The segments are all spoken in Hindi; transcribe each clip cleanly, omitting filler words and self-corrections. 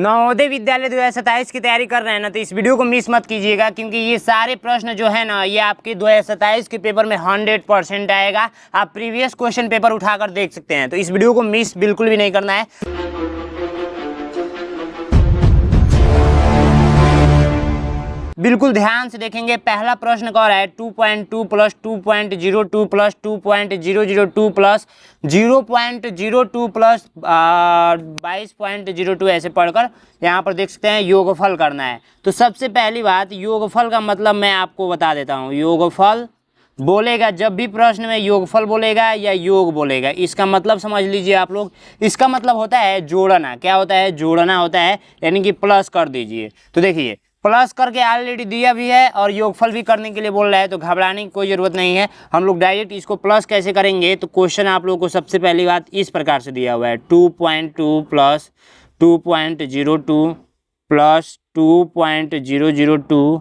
नवोदय विद्यालय 2027 की तैयारी कर रहे हैं ना, तो इस वीडियो को मिस मत कीजिएगा, क्योंकि ये सारे प्रश्न जो है ना, ये आपके 2027 के पेपर में 100% आएगा। आप प्रीवियस क्वेश्चन पेपर उठाकर देख सकते हैं, तो इस वीडियो को मिस बिल्कुल भी नहीं करना है। बिल्कुल ध्यान से देखेंगे। पहला प्रश्न कह रहा है 2.2 प्लस 2.02 प्लस 2.002 प्लस 0.02 प्लस 22.02 ऐसे पढ़कर यहाँ पर देख सकते हैं योगफल करना है। तो सबसे पहली बात, योगफल का मतलब मैं आपको बता देता हूँ। योगफल बोलेगा, जब भी प्रश्न में योगफल बोलेगा या योग बोलेगा, इसका मतलब समझ लीजिए आप लोग। इसका मतलब होता है जोड़ना। क्या होता है? जोड़ना होता है, यानी कि प्लस कर दीजिए। तो देखिए, प्लस करके ऑलरेडी दिया भी है और योगफल भी करने के लिए बोल रहा है, तो घबराने की कोई ज़रूरत नहीं है। हम लोग डायरेक्ट इसको प्लस कैसे करेंगे, तो क्वेश्चन आप लोगों को सबसे पहली बात इस प्रकार से दिया हुआ है। 2.2 प्लस 2.02 प्लस 2.002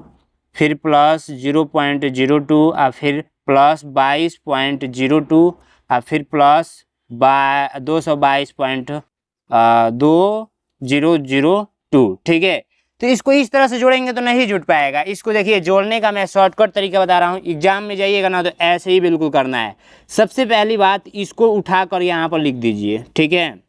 फिर प्लस 0.02 और फिर प्लस 22.02 और फिर प्लस 222.2002। ठीक है, तो इसको इस तरह से जोड़ेंगे तो नहीं जुट पाएगा। इसको देखिए, जोड़ने का मैं शॉर्टकट तरीका बता रहा हूँ। एग्जाम में जाइएगा ना, तो ऐसे ही बिल्कुल करना है। सबसे पहली बात, इसको उठाकर यहाँ पर लिख दीजिए। ठीक है,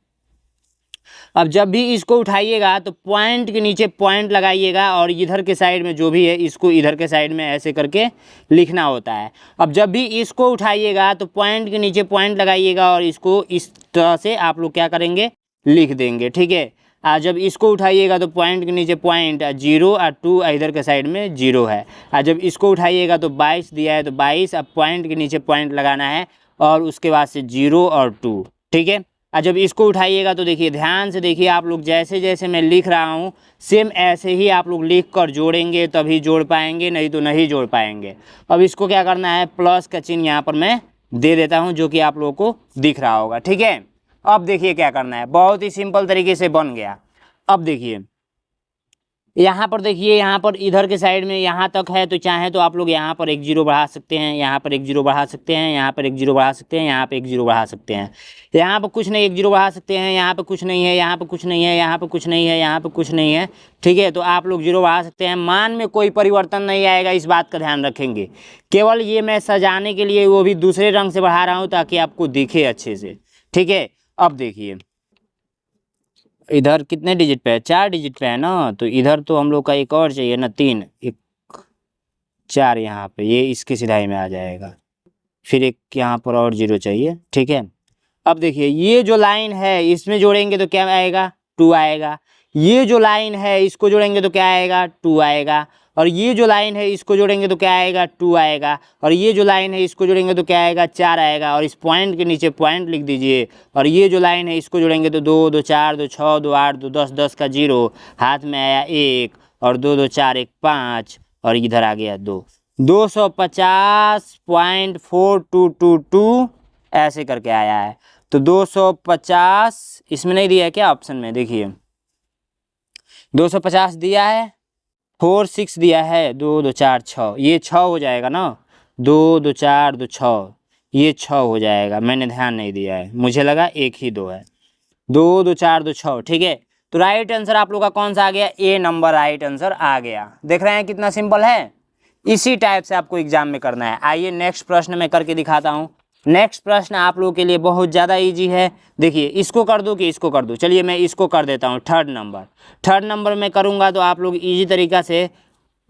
अब जब भी इसको उठाइएगा तो पॉइंट के नीचे पॉइंट लगाइएगा, और इधर के साइड में जो भी है इसको इधर के साइड में ऐसे करके लिखना होता है। अब जब भी इसको उठाइएगा तो पॉइंट के नीचे पॉइंट लगाइएगा, और इसको इस तरह से आप लोग क्या करेंगे, लिख देंगे। ठीक है, जब इसको उठाइएगा तो पॉइंट के नीचे पॉइंट 0 और 2 इधर के साइड में 0 है। जब इसको उठाइएगा तो 22 दिया है, तो 22, अब पॉइंट के नीचे पॉइंट लगाना है और उसके बाद से 0 और 2। ठीक है, जब इसको उठाइएगा तो देखिए, ध्यान से देखिए आप लोग, जैसे जैसे मैं लिख रहा हूँ सेम ऐसे ही आप लोग लिख कर जोड़ेंगे, तभी जोड़ पाएंगे, नहीं तो नहीं जोड़ पाएंगे। अब इसको क्या करना है, प्लस का चिन्ह यहाँ पर मैं दे देता हूँ, जो कि आप लोगों को दिख रहा होगा। ठीक है, अब देखिए क्या करना है, बहुत ही सिंपल तरीके से बन गया। अब देखिए यहाँ पर, देखिए यहाँ पर इधर के साइड में यहाँ तक है, तो चाहे तो आप लोग यहाँ पर एक 0 बढ़ा सकते हैं, यहाँ पर एक 0 बढ़ा सकते हैं, यहाँ पर एक 0 बढ़ा सकते हैं, यहाँ पर एक 0 बढ़ा सकते हैं, यहाँ पर कुछ नहीं, एक 0 बढ़ा सकते हैं, यहाँ पर कुछ नहीं है, यहाँ पर कुछ नहीं है, यहाँ पर कुछ नहीं है, यहाँ पर कुछ नहीं है। ठीक है, तो आप लोग 0 बढ़ा सकते हैं। मान में कोई परिवर्तन नहीं आएगा, इस बात का ध्यान रखेंगे। केवल ये मैं सजाने के लिए वो भी दूसरे रंग से बढ़ा रहा हूँ, ताकि आपको दिखे अच्छे से। ठीक है, अब देखिए इधर कितने डिजिट पे है, 4 डिजिट पे है ना, तो इधर तो हम लोग का एक और चाहिए ना, 3, 1, 4 यहाँ पे, ये इसकी सिधाई में आ जाएगा। फिर एक यहाँ पर और 0 चाहिए। ठीक है, अब देखिए ये जो लाइन है इसमें जोड़ेंगे तो क्या आएगा, 2 आएगा। ये जो लाइन है इसको जोड़ेंगे तो क्या आएगा, 2 आएगा। और ये जो लाइन है इसको जोड़ेंगे तो क्या आएगा, 2 आएगा। और ये जो लाइन है इसको जोड़ेंगे तो क्या आएगा, 4 आएगा। और इस पॉइंट के नीचे पॉइंट लिख दीजिए। और ये जो लाइन है इसको जोड़ेंगे तो 2, 2, 4, 2, 6, 2, 8, 2, 10, 10 का 0, हाथ में आया 1, और 2, 2, 4, 1, 5, और इधर आ गया 2, 250.4222 ऐसे करके आया है। तो 250 इसमें नहीं दिया है क्या, ऑप्शन में देखिए 250 दिया है, 4, 6 दिया है, 2, 2, 4, 6, ये 6 हो जाएगा ना, 2, 2, 4, 2, 6, ये 6 हो जाएगा। मैंने ध्यान नहीं दिया है, मुझे लगा 1 ही 2 है। 2, 2, 4, 2, 6। ठीक है, तो राइट आंसर आप लोग का कौन सा आ गया, ए नंबर राइट आंसर आ गया। देख रहे हैं कितना सिंपल है। इसी टाइप से आपको एग्जाम में करना है। आइए नेक्स्ट प्रश्न मैं करके दिखाता हूँ। नेक्स्ट प्रश्न आप लोगों के लिए बहुत ज़्यादा इजी है। देखिए, इसको कर दूँ कि इसको कर दूँ, चलिए मैं इसको कर देता हूँ। थर्ड नंबर में करूँगा तो आप लोग इजी तरीका से,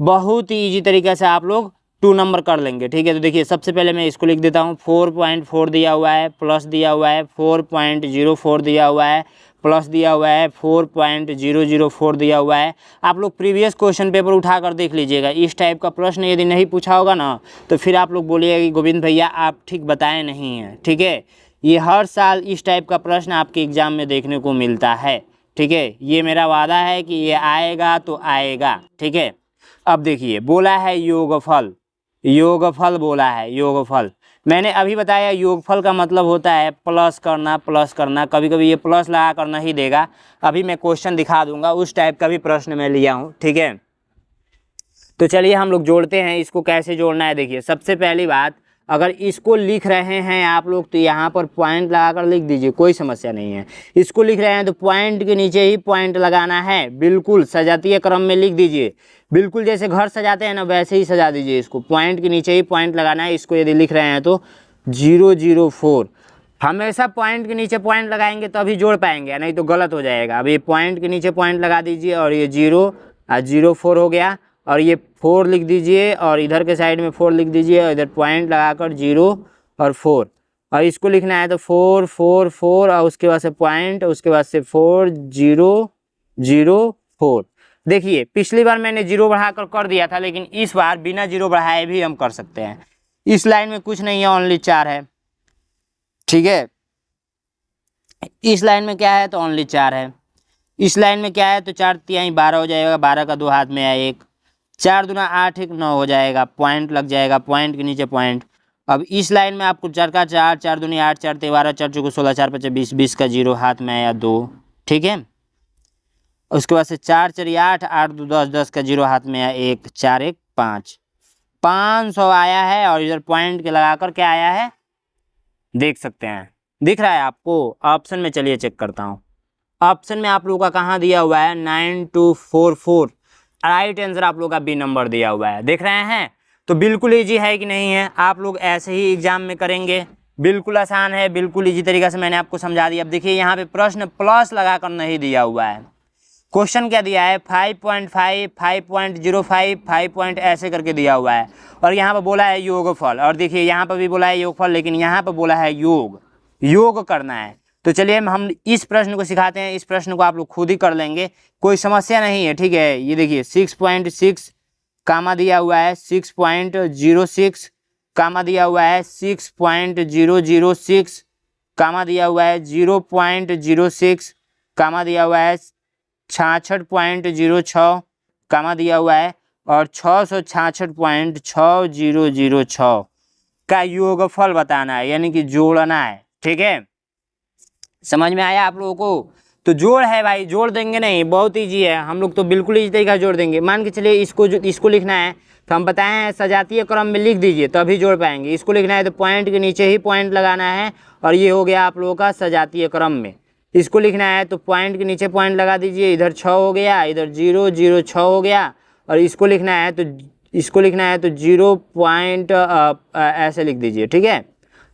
बहुत ही इजी तरीके से आप लोग 2 नंबर कर लेंगे। ठीक है, तो देखिए सबसे पहले मैं इसको लिख देता हूँ। 4.4 दिया हुआ है, प्लस दिया हुआ है 4.04 दिया हुआ है, प्लस दिया हुआ है 4.004 दिया हुआ है। आप लोग प्रीवियस क्वेश्चन पेपर उठा कर देख लीजिएगा। इस टाइप का प्रश्न यदि नहीं पूछा होगा ना, तो फिर आप लोग बोलिएगा कि गोविंद भैया आप ठीक बताए नहीं हैं। ठीक है, ये हर साल इस टाइप का प्रश्न आपके एग्जाम में देखने को मिलता है। ठीक है, ये मेरा वादा है कि ये आएगा तो आएगा। ठीक है, अब देखिए बोला है योगफल बोला है, योगफल। मैंने अभी बताया योगफल का मतलब होता है प्लस करना। कभी कभी ये प्लस लगा कर नहीं देगा, अभी मैं क्वेश्चन दिखा दूंगा, उस टाइप का भी प्रश्न मैं लिया हूँ। ठीक है, तो चलिए हम लोग जोड़ते हैं। इसको कैसे जोड़ना है देखिए, सबसे पहली बात अगर इसको लिख रहे हैं आप लोग तो यहाँ पर पॉइंट लगाकर लिख दीजिए, कोई समस्या नहीं है। इसको लिख रहे हैं तो पॉइंट के नीचे ही पॉइंट लगाना है, बिल्कुल सजातीय क्रम में लिख दीजिए, बिल्कुल जैसे घर सजाते हैं ना वैसे ही सजा दीजिए इसको, पॉइंट के नीचे ही पॉइंट लगाना है। इसको यदि लिख रहे हैं तो 004, हमेशा पॉइंट के नीचे पॉइंट लगाएंगे तभी जोड़ पाएंगे, नहीं तो गलत हो जाएगा। अब ये पॉइंट के नीचे पॉइंट लगा दीजिए और ये 004 हो गया, और ये 4 लिख दीजिए और इधर के साइड में 4 लिख दीजिए और इधर पॉइंट लगाकर 0 और 4, और इसको लिखना है तो 4 4 4 और उसके बाद से पॉइंट, उसके बाद से 4 0 0 4। देखिए पिछली बार मैंने 0 बढ़ाकर कर दिया था, लेकिन इस बार बिना 0 बढ़ाए भी हम कर सकते हैं। इस लाइन में कुछ नहीं है, ओनली 4 है, ठीक है। इस लाइन में क्या है तो ओनली 4 है। इस लाइन में क्या है तो 4 तिहाई 12 हो जाएगा, 12 का 2 हाथ में है 1, 4 दूना 8 1 9 हो जाएगा, पॉइंट लग जाएगा, पॉइंट के नीचे पॉइंट। अब इस लाइन में आपको 4 का 4, 4 दूनी 8, 4 ते 12, 4 चौको 16, 4 5 20, 20 का 0 हाथ में आया 2, ठीक है। उसके बाद से 4 4 8, 8 2 10, 10 का 0 हाथ में आया 1, 4 1 5, 500 आया है। और इधर पॉइंट के लगाकर क्या आया है देख सकते हैं, दिख रहा है आपको। ऑप्शन में चलिए चेक करता हूँ, ऑप्शन में आप लोगों का कहाँ दिया हुआ है 9244, राइट आंसर आप लोगों का बी नंबर दिया हुआ है, देख रहे हैं। तो बिल्कुल इजी है कि नहीं है, आप लोग ऐसे ही एग्जाम में करेंगे, बिल्कुल आसान है, बिल्कुल इजी तरीके से मैंने आपको समझा दिया। अब देखिए यहाँ पे प्रश्न प्लस लगाकर नहीं दिया हुआ है, क्वेश्चन क्या दिया है 5.5, 5.05, 5 पॉइंट ऐसे करके दिया हुआ है, और यहाँ पर बोला है योगफल, और देखिए यहाँ पर भी बोला है योगफल, लेकिन यहाँ पर बोला है योग करना है। तो चलिए हम इस प्रश्न को सिखाते हैं, इस प्रश्न को आप लोग खुद ही कर लेंगे, कोई समस्या नहीं है, ठीक है। ये देखिए 6.6 कामा दिया हुआ है, 6.06 कामा दिया हुआ है, 6.006 कामा दिया हुआ है, 0.06 कामा दिया हुआ है, 66.06 कामा दिया हुआ है, और 666.6006 का योगफल बताना है, यानी कि जोड़ना है, ठीक है। समझ में आया आप लोगों को? तो जोड़ है भाई, जोड़ देंगे नहीं, बहुत ईजी है, हम लोग तो बिल्कुल इसी तरीका जोड़ देंगे। मान के चलिए इसको लिखना है तो हम बताए हैं सजातीय क्रम में लिख दीजिए तभी जोड़ पाएंगे। इसको लिखना है तो पॉइंट के नीचे ही पॉइंट लगाना है, और ये हो गया आप लोगों का सजातीय क्रम में। इसको लिखना है तो पॉइंट के नीचे पॉइंट लगा दीजिए, इधर 6 हो गया, इधर 0 0 6 हो गया, और इसको लिखना है तो 0 पॉइंट ऐसे लिख दीजिए, ठीक है।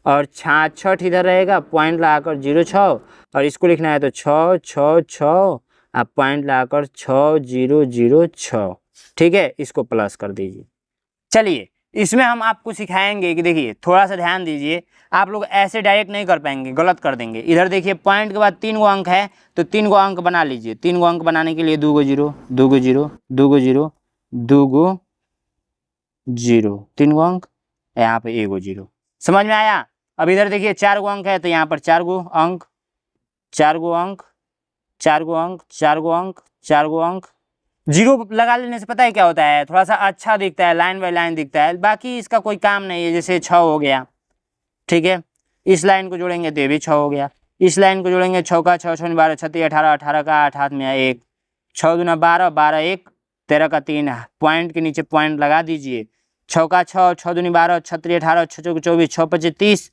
और 66 इधर रहेगा, पॉइंट लगाकर 06, और इसको लिखना है तो 6 6 6 आप पॉइंट लगाकर 6 0 0 6, ठीक है। इसको प्लस कर दीजिए। चलिए इसमें हम आपको सिखाएंगे कि देखिए थोड़ा सा ध्यान दीजिए, आप लोग ऐसे डायरेक्ट नहीं कर पाएंगे, गलत कर देंगे। इधर देखिए पॉइंट के बाद 3 गो अंक है, तो 3 गो अंक बना लीजिए। 3 गो अंक बनाने के लिए 2 गो 0 2 गो 0 2 गो 0 2 गो 0, 3 गो अंक, यहाँ पे 1 गो 0, समझ में आया। अब इधर देखिए 4 गो अंक है, तो यहाँ पर 4 गो अंक 4 गो अंक 4 गो अंक 4 गो अंक 4 गो अंक। 0 लगा लेने से पता है क्या होता है, थोड़ा सा अच्छा दिखता है, लाइन बाय लाइन दिखता है, बाकी इसका कोई काम नहीं है। जैसे 6 हो गया, ठीक है, इस लाइन को जोड़ेंगे तो ये भी 6 हो गया, इस लाइन को जोड़ेंगे 6 का 6 6 12 36 18, 18 का 8 हाथ में 1, 6 दूना 12, 12 1 13 का 3, पॉइंट के नीचे पॉइंट लगा दीजिए। 6 का 6 6 दूनी 12 36 18, 6 चौके 24, 6 25 30,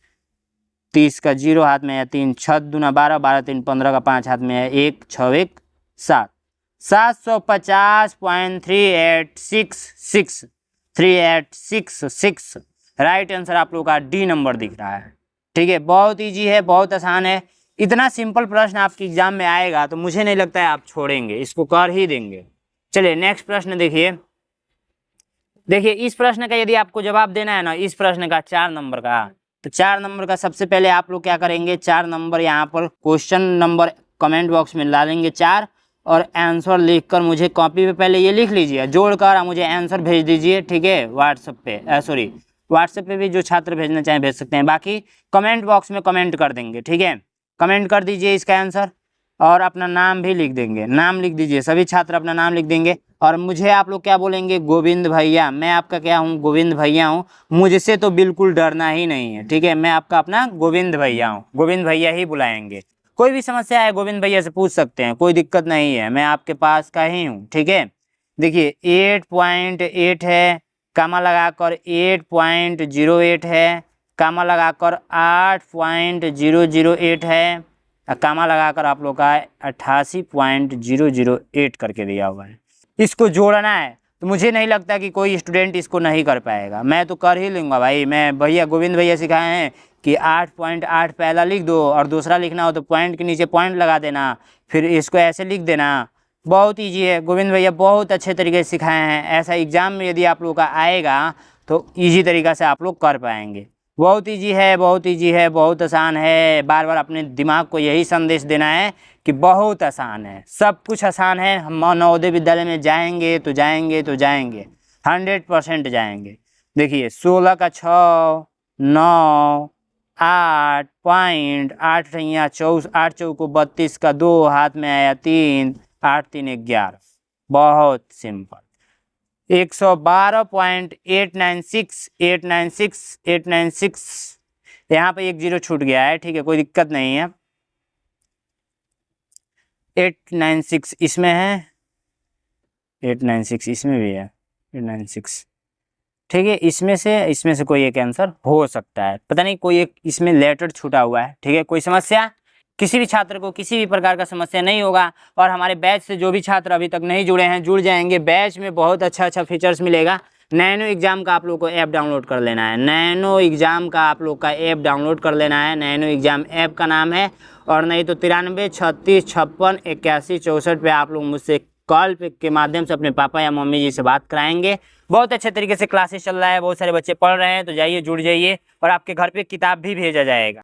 30 का 0 हाथ में है 3, 6 दूना 12, 12 3 15 का 5 हाथ में है 1, 6 1 7, 750.3866 3866, राइट आंसर आप लोगों का डी नंबर दिख रहा है, ठीक है। बहुत इजी है, बहुत आसान है, इतना सिंपल प्रश्न आपके एग्जाम में आएगा तो मुझे नहीं लगता है आप छोड़ेंगे, इसको कर ही देंगे। चलिए नेक्स्ट प्रश्न देखिए। देखिए इस प्रश्न का यदि आपको जवाब देना है ना, इस प्रश्न का 4 नंबर का, तो 4 नंबर का सबसे पहले आप लोग क्या करेंगे, 4 नंबर यहाँ पर क्वेश्चन नंबर कमेंट बॉक्स में डालेंगे 4, और आंसर लिखकर मुझे कॉपी पे पहले ये लिख लीजिए, जोड़कर मुझे आंसर भेज दीजिए, ठीक है। व्हाट्सएप पे व्हाट्सएप पे भी जो छात्र भेजना चाहें भेज सकते हैं, बाकी कमेंट बॉक्स में कमेंट कर देंगे, ठीक है। कमेंट कर दीजिए इसका आंसर, और अपना नाम भी लिख देंगे, नाम लिख दीजिए, सभी छात्र अपना नाम लिख देंगे। और मुझे आप लोग क्या बोलेंगे, गोविंद भैया, मैं आपका क्या हूँ, गोविंद भैया हूँ, मुझसे तो बिल्कुल डरना ही नहीं है, ठीक है। मैं आपका अपना गोविंद भैया हूँ, गोविंद भैया ही बुलाएंगे। कोई भी समस्या है गोविंद भैया से पूछ सकते हैं, कोई दिक्कत नहीं है, मैं आपके पास का ही हूँ, ठीक है। देखिए 8.8 है, कामा लगाकर 8.08 है, कामा लगाकर 8.008 है, कामा लगाकर आप लोग का 88.008 करके दिया हुआ है। इसको जोड़ना है तो मुझे नहीं लगता कि कोई स्टूडेंट इसको नहीं कर पाएगा, मैं तो कर ही लूँगा भाई। मैं भैया गोविंद भैया सिखाए हैं कि 8.8 पहला लिख दो और दूसरा लिखना हो तो पॉइंट के नीचे पॉइंट लगा देना, फिर इसको ऐसे लिख देना। बहुत ईजी है, गोविंद भैया बहुत अच्छे तरीके से सिखाए हैं। ऐसा एग्ज़ाम में यदि आप लोग का आएगा तो ईजी तरीक़ा से आप लोग कर पाएंगे। बहुत ईजी है, बहुत ईजी है, बहुत आसान है। बार बार अपने दिमाग को यही संदेश देना है कि बहुत आसान है, सब कुछ आसान है। हम नवोदय विद्यालय में जाएंगे तो जाएंगे तो जाएंगे, 100% जाएंगे। देखिए 16 का 6, 9, 8.8 यहाँ 24, 8 चौको 32 का 2 हाथ में आया 3, 8 3 11। बहुत सिंपल। 112.896 यहाँ पे 1 0 छूट गया है, ठीक है, कोई दिक्कत नहीं है। 896 इसमें है, 896 इसमें भी है, 896 ठीक है। इसमें से कोई एक आंसर हो सकता है, पता नहीं कोई एक इसमें लेटर छूटा हुआ है, ठीक है। कोई समस्या, किसी भी छात्र को किसी भी प्रकार का समस्या नहीं होगा। और हमारे बैच से जो भी छात्र अभी तक नहीं जुड़े हैं जुड़ जाएंगे। बैच में बहुत अच्छा फीचर्स मिलेगा। नैनो एग्जाम का आप लोग को ऐप डाउनलोड कर लेना है, नैनो एग्जाम का आप लोग का ऐप डाउनलोड कर लेना है। नैनो एग्जाम ऐप का नाम है, और नहीं तो 93 36 56 81 64 पे आप लोग मुझसे कॉल पे के माध्यम से अपने पापा या मम्मी जी से बात कराएंगे। बहुत अच्छे तरीके से क्लासेस चल रहा है, बहुत सारे बच्चे पढ़ रहे हैं, तो जाइए जुड़ जाइए, और आपके घर पे किताब भी भेजा जाएगा।